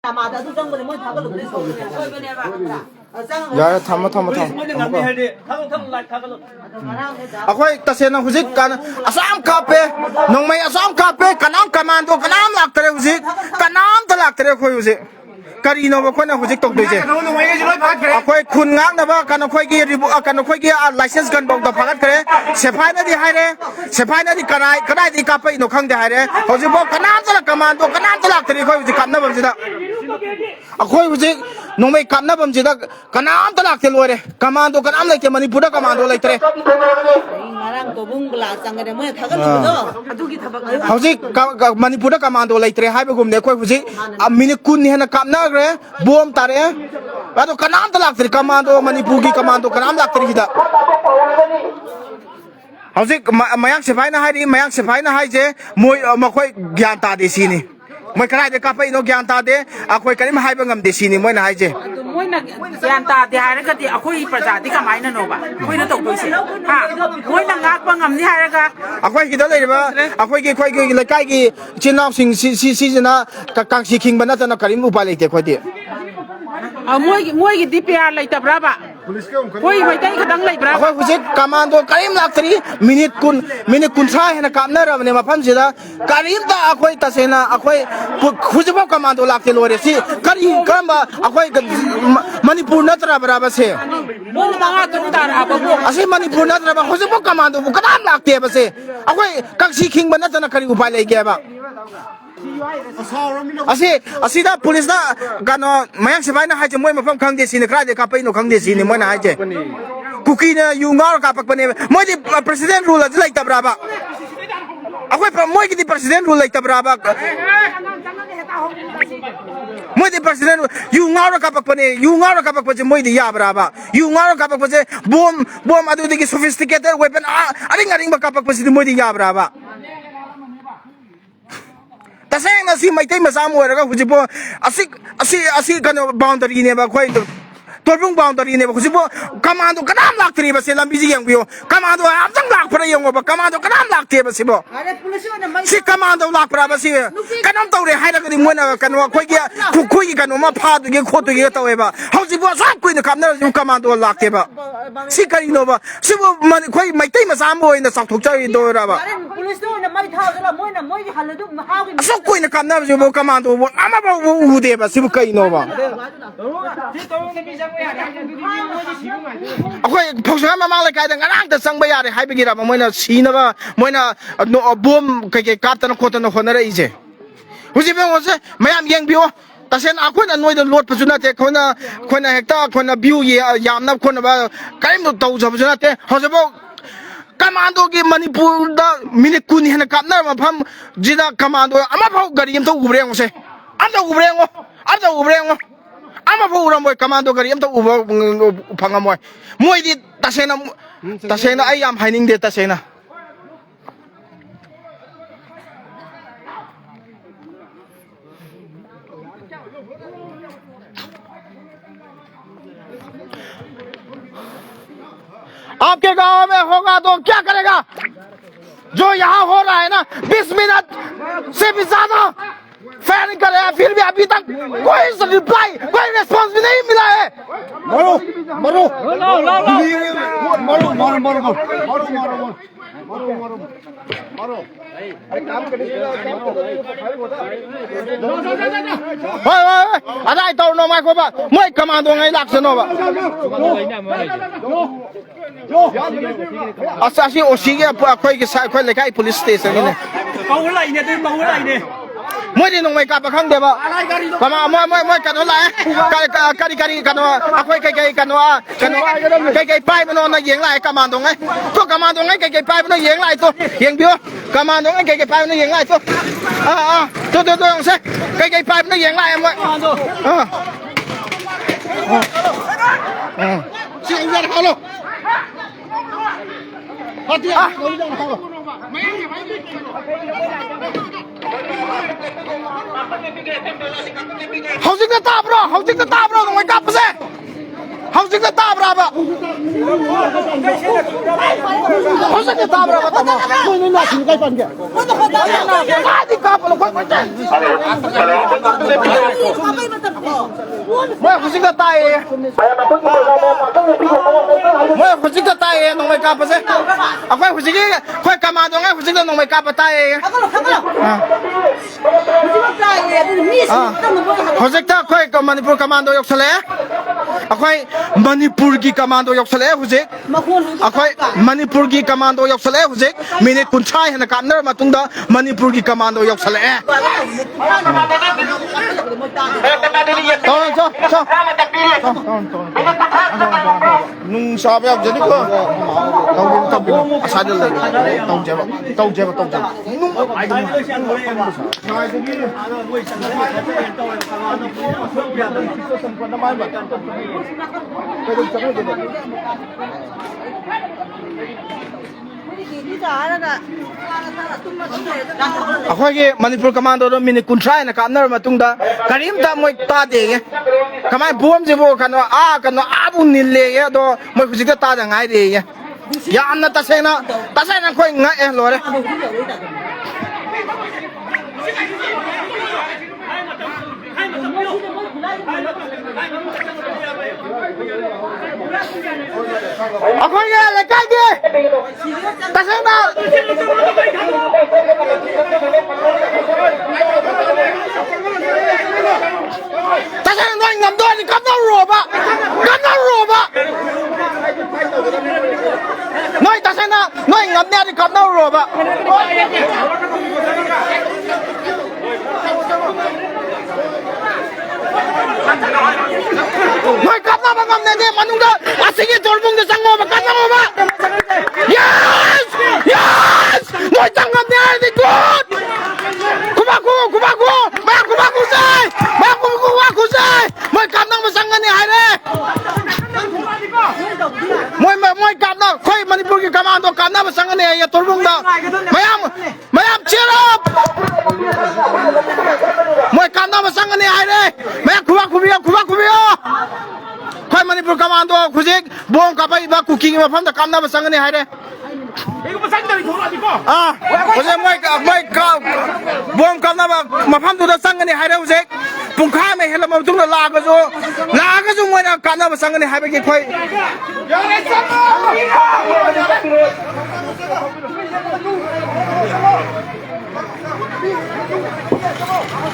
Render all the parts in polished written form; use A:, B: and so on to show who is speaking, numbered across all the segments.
A: 야, 담아. 아코이 따세나 후직 간 아삼 카페 농메이 아삼 카페 까남 까만도 까남 락터레 후직 까남 더 락터레 코이 후직 Karino ba ko na hujik tok doje akoi khun ngak na ba kan khoi gi ribu kan khoi gi license kan bok da phagat kare sephai na di haire sephai na di kanai di ka pai no khang de haire hojik bo kanam tala commando kanam tala tri khoi hujik kamna bam jida akoi hujik nomai kamna bam jida kanam tala ke lore commando kanam lai ke manipur da commando lai tre
B: ngarang Torbung bla sangare mo thagal do adugi thabak
A: hojik manipur da commando lai tre hai ba gum ne khoi hujik minute kun ni hana kamna bom tare ado kanam talak tri commando manipur gi commando kanam lak tri da hojik mayang sephai na hai je moi makhoi gyan ta de sini moi kanai de ka pai no gyan ta de akhoi karim hai ba ngam de sini moi na hai je
C: moi na gyan ta de hai ga ti akhoi praja ti kamai na no ba khoi na tok doi se ha moi na ngak pa ngam ni hai ga
A: akhoi gi da le ba akhoi gi lekai gi chinam sing si na kang si king ba na na karim upa le te khoi ti
C: moi gi DPR lai ta bra ba koi mai tai khadang lai bra
A: akhoi hujik commando karim lak tri minute kun sa hena kamna ra ne mafam jida karim ta akhoi ta sena akhoi hujik ba commando lak te lore si kari kamba akhoi manipur natra bra ba se
C: mo manga tu ta ra ba bo
A: asi manipur natra ba hujik ba commando bu kadam lak te ba se akhoi kang si king ba na na kari upa le ge ba asi da police na gano mayang sebai na haje moi mafam khang de sini kra de ka pai no khang de sini moi na haje kuki na yu ngar ka pak pane moi di president rule lai ta bra ba akoi moi ki di president rule lai ta bra ba moi di president yu ngar ka pak pane moi di ya bra ba yu ngar ka pak pane bom adu de sophisticated weapon aring ba ka pak pane moi di ya bra ba taseng na si maitai masam oiraga hujibo asi kano boundary ne ba khoi Torbung boundary ne ba hujibo commando kanam laktri ba se lambi ji yang bio commando amjang lak phra yang ba commando kanam lakte ba si bo si commando lak phra ba si kanam tawre haira ga di mona kano khoi gi khoi kano ma pha du gi khotu gi tawe ba hujibo sam kuin kamna commando lakte ba si kari no ba si bo khoi maitai masam oina sak thok chai do ra ba so koi na kamna jo bo commando bo ama ba u de ba sibu kai no ba akoi phosha ma ma la kai da ngarang ta sang ba ya de hai ba gi ra ba moina sina ba moina bom kai kap ta na khota na hona ra ije huji be ngose mayam yeng bio tasen akoi na noi da lot pa juna te khona hekta khona view ye yam na khona ba kaim no tau jab juna te hojabo commando ki manipur da minute kun hena kapna mafam jida commando ama phau gari am to ubreng se amta ubreng ama phau ram boy commando gari am to phangamoy moi di tasena ai am haining de tasena आपके गांव में होगा तो क्या करेगा जो यहाँ हो रहा है ना 20 मिनट से भी ज्यादा फैन करे फिर भी अभी तक कोई रिप्लाई कोई रेस्पॉन्स भी नहीं मिला है मरो अरे तो नो माइक बा मैं commando ngai lak seno ba asasi osi ga khoi ki sai khoi lekai police station ne
C: mau lai ne tu mau lai ne
A: moi di nong mai ka pa khang de ba kama moi ka no la kari ka no akhoi kai ka no kai pai ba no na yeng lai commando ngai to commando ngai kai pai ba no yeng lai to yeng bio commando ngai kai pai ba no yeng lai to to yong se kai pai ba no yeng lai moi si anh ra hao lo Housing the top bro, my cap se. Housing the top brava. Housing the top brava. Koi na sin kai pan ke. Di ka pa lo koi Moi hujik ta tai moi hujik ta tai nongmei kap se akhoi hujik khoi commando ngai hujik da nongmei kap tai hujik ta khoi manipur commando yok sale akhoi manipur gi commando yok sale hujik akhoi manipur gi commando yok sale hujik minute kun chai hena kamnar matungda manipur gi commando yok sale nung sabi ako jadi ko tawin asal lang tawin jeba nung akhoi manipur commando do minute kuntrai na kamnar matungda karim ta moi ta de kamai bom je bo kano abu nille ye do moi hujik ta da ngai de ye yamna tasena khoi nga e lore akhoi ge le kai de tasena tasena noi ngam do ni kam na roba noi tasena noi ngam ne ni kam na roba noi kam na bangam ne de manungda asigi torbung de sango ba kam na ba yes noi tangam ne de good kubaku sai moi kam na masang ne hai re moi kam na khoi manipur ki commando kam na masang ne ya torbung da mayam cheer up moi kam na masang ne hai re mayam kubaku khoi manipur commando khujik bom ka pai ba kuki ma pham da kam na masang ne hai re hujik moi ka bom kam na ma pham du da sang ne hai re hujik pungkha me hela ma tung la ga zo moi na kam na masang ne hai ba ki khoi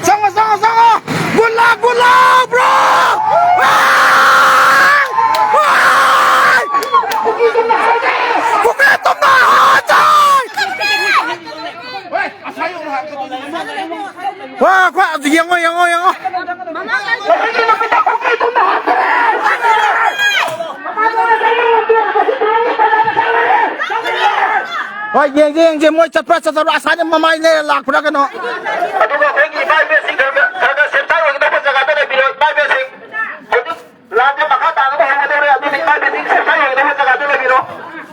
A: Sang good luck bro kuki tumna hajai wah kwa yang wah yang moi chat asane mamai le lak pura kano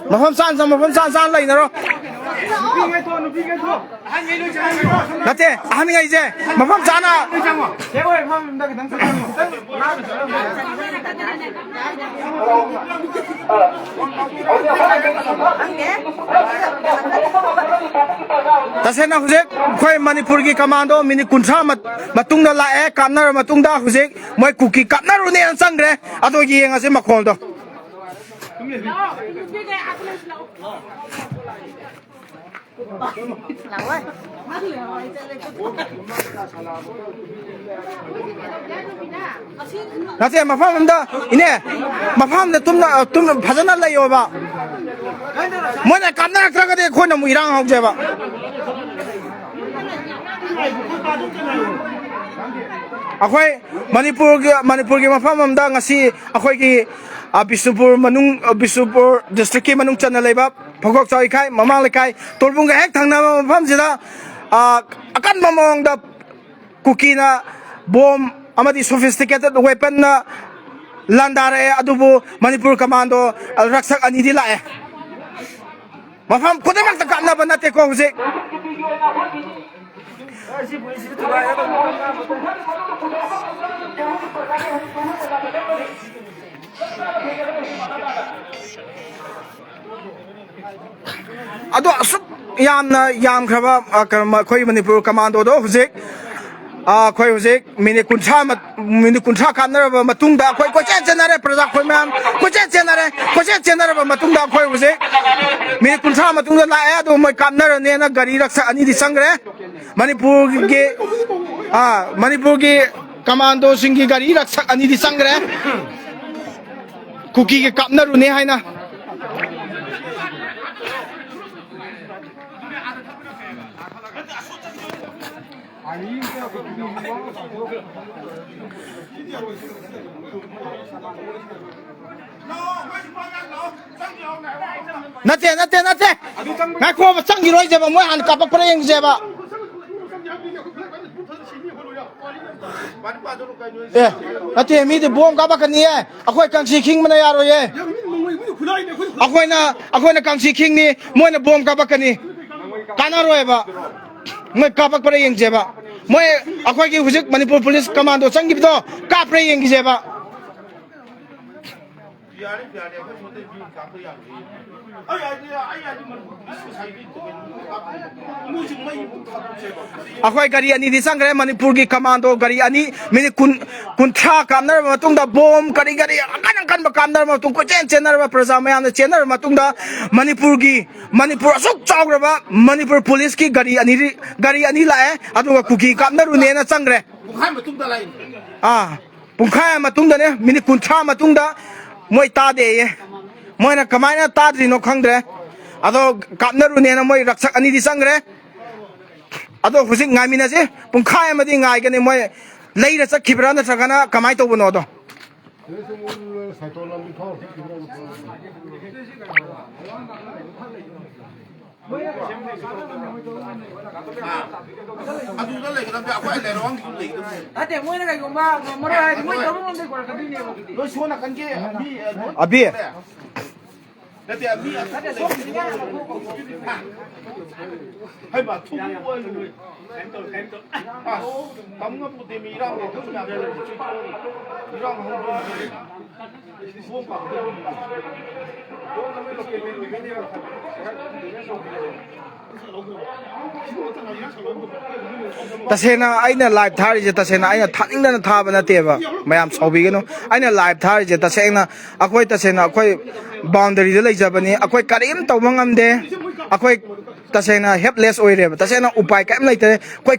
A: mafam san lai na ro nate ahan ngai je mafam sana tasena hujik khoi manipur gi commando mini kuntra matungda la e kamnar matungda hujik moi kuki kamnar ne sangre ado gi yenga se makhol do nate mafam da ine mafam da tum phajana layo ba moi na kamnar tra ga de khoi na mu irang hau je ba akhoi manipur gi mafam da ngasi akhoi gi Bisupur district ki manung chana leiba PhoubakchaoEkhai mamang lekai torbung hek thangna mafam jida akan mamong da kuki na bomb amadi sophisticated weapon na landare adubu manipur commando raksak ani di lae mafam kodemak ta kamna banate ko huje ado asuk yam khaba khoi manipur commando do hujik khoi hujik minute kuntra kamnaraba matungda khoi kochen chenare praja khoi mam kochen chenare ba matungda khoi hujik minute kuntra matungda la ya do moi kamnar ne na gari raksa ani di sangre manipur ge commando singi gari raksa ani di sangre kuki ke kamnar ne haina nate ngai ko ba changi roi je ba moi han kapak pare yang je ba nate mi de bom ka ba kan ni akhoi kangsi king mana ya ro ye akhoi na kangsi king ni moi na bom ka ba kan ni kana roi ba moi kapak pare yang je ba moi akhoi ki hujik manipur police commando changi do ka pare yang je ba akhoi gari ani di sangre manipur gi commando gari ani mini kuntra kamnar matungda bom gari akan kamnar matung ko chenar ba praja mayam na chenar matungda manipur asuk chawraba manipur police ki gari ani lae adu kuki kamnar ne na sangre pungkhai matungda lai pungkhai matungda ne mini kuntra matungda moi ta de ye moi na kamaina ta dri no khangdre ado kapnaru ne na moi raksak ani di sangre ado husik ngai mina se pungkhai ma di ngai gane moi leira chakhibra na thagana kamai to bono do abi tasena aina live thari je tasena aina thaning na tha bana te ba mayam saubi gano aina live thari je tasena akoi tasena akoi boundary de leijabani akoi karim tawmangam de akoi tasena helpless oire tasena upai kam laite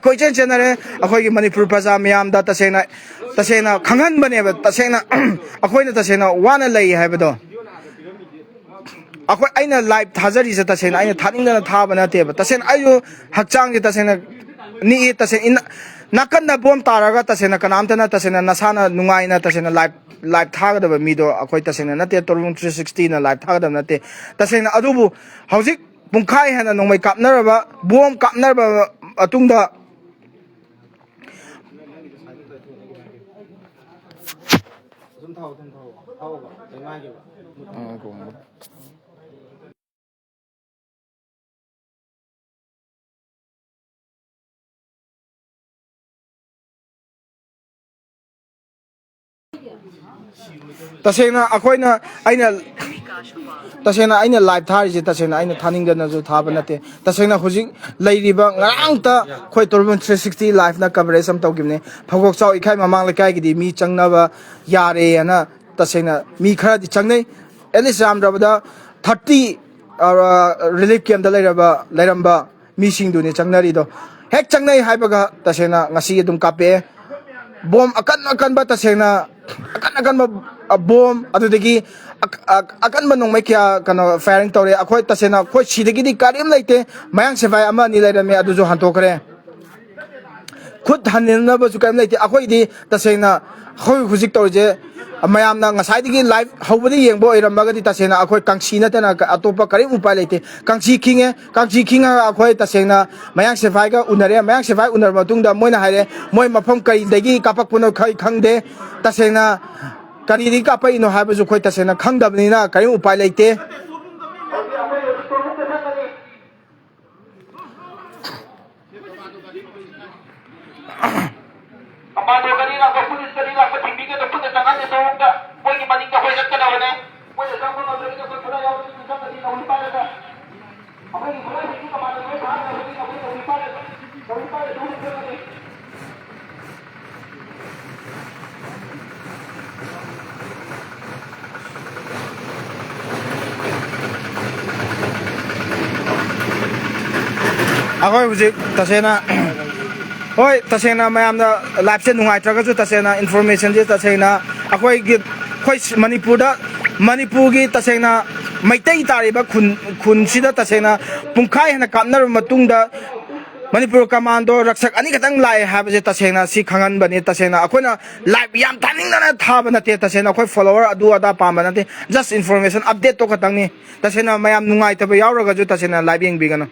A: koi chen chenare akoi gi manipur praja mayam da tasena khangan bane ba tasena akoi na tasena wana lei haibado akoi aina live thajari je tasena aina thaning na tha bana te ba tasena ayu hakchang je tasena ni tasena nakan na bom taraga tasena kanamta na tasena nasana nungai na tasena live thagada ba mido akoi tasena nate Torbung 360 na live thagada nate tasena adubu hojik pungkhai hana nongmei kapnaraba bom kapnaraba atungda tasena akoina aina live thari je tasena aina thaning da na jo thaba nate tasena hujik leiriba ngarang ta khoi Torbung 360 live na coverage am tawgimne PhoubakchaoEkhai mamang lekai gi di mi changnaba yare ana tasena mi khara di changnei elisam rabada 30 relief camp da leiramba mi sing du ne changnari do hek changnai haibaga tasena ngasi dum kape bom akan ba tasena akan bom adudagi akan nongmei kya kana firing tore akhoi tasena khoi sidagi di karim laite mayang sevai ama ni lairame adujo hantokre khut hanilna ba ju karim laite akhoi di tasena khoi hujik torje mayam na ngasai digi live hobodi yengbo iramagadi tasena akhoi kangsi na tana atopa karim upai laite kangsi kinga akhoi tasena mayang sevai ga unare mayang sevai unar matungda moina haire moi mafam kai dagi kapak puno khai khangde tasena kari di kapai no habu khoi tasena khangdabni na karim upai laite
D: Amado kanina ko pulis kanina ko timbigin ko pulis tangan sa unga mo gi maning ka hoyat kana wane mo sa mo na dali ko pura yaw sa kanina uli para ka amay gi pura gi ka mano ko sa ka uli para ka uli para
A: ꯑꯩꯈꯣꯏ ꯍꯧꯖꯤꯛ ꯇꯁꯦꯡꯅ ꯍꯣꯏ ꯇꯁꯦꯡꯅ ꯃꯌꯥꯝꯅ ꯂꯥꯏꯐꯁꯦ ꯅꯨꯡꯉꯥꯏꯇ꯭ꯔꯒꯁꯨ ꯇꯁꯦꯡꯅ ꯏꯟꯐꯣꯔꯃꯦꯁꯟꯁꯦ ꯇꯁꯦꯡꯅ ꯑꯩꯈꯣꯏ ꯃꯅꯤꯄꯨꯔꯒꯤ ꯇꯁꯦꯡꯅ ꯃꯩꯇꯩ ꯇꯥꯔꯤꯕ ꯈꯨꯟꯁꯤꯗ ꯇꯁꯦꯡꯅ ꯄꯨꯡꯈꯥꯏ ꯍꯦꯟꯅ ꯀꯥꯞꯅꯔꯕ ꯃꯇꯨꯡꯗ ꯃꯅꯤꯄꯨꯔ ꯀꯃꯥꯟꯗꯣ ꯔꯛꯁꯛ ꯑꯅꯤꯈꯛꯇꯪ ꯂꯥꯛꯑꯦ ꯍꯥꯏꯕꯁꯦ ꯇꯁꯦꯡꯅ ꯁꯤ ꯈꯪꯍꯟꯕꯅꯤ ꯇꯁꯦꯡꯅ ꯑꯩꯈꯣꯏꯅ ꯂꯥꯏꯚ ꯌꯥꯝ ꯊꯥꯅꯤꯡꯗꯅ ꯊꯥꯕ ꯅꯠꯇꯦ ꯇꯁꯦꯡꯅ ꯑꯩꯈꯣꯏ ꯐꯣꯂꯣꯋꯔ ꯑꯗꯨ ꯑꯗꯥ ꯄꯥꯝꯕ ꯅꯠꯇꯦ ꯖꯁ ꯏꯟꯐꯣꯔꯃꯦꯁꯟ ꯑꯞꯗꯦꯠꯇꯣ ꯈꯛꯇꯪꯅꯤ ꯇꯁꯦꯡꯅ ꯃꯌꯥꯝ ꯅꯨꯡꯉꯥꯏꯇꯕ ꯌꯥꯎꯔꯒꯁꯨ ꯇꯁꯦꯡꯅ ꯂꯥꯏꯚ ꯌꯦꯡꯕꯤꯒꯅꯨ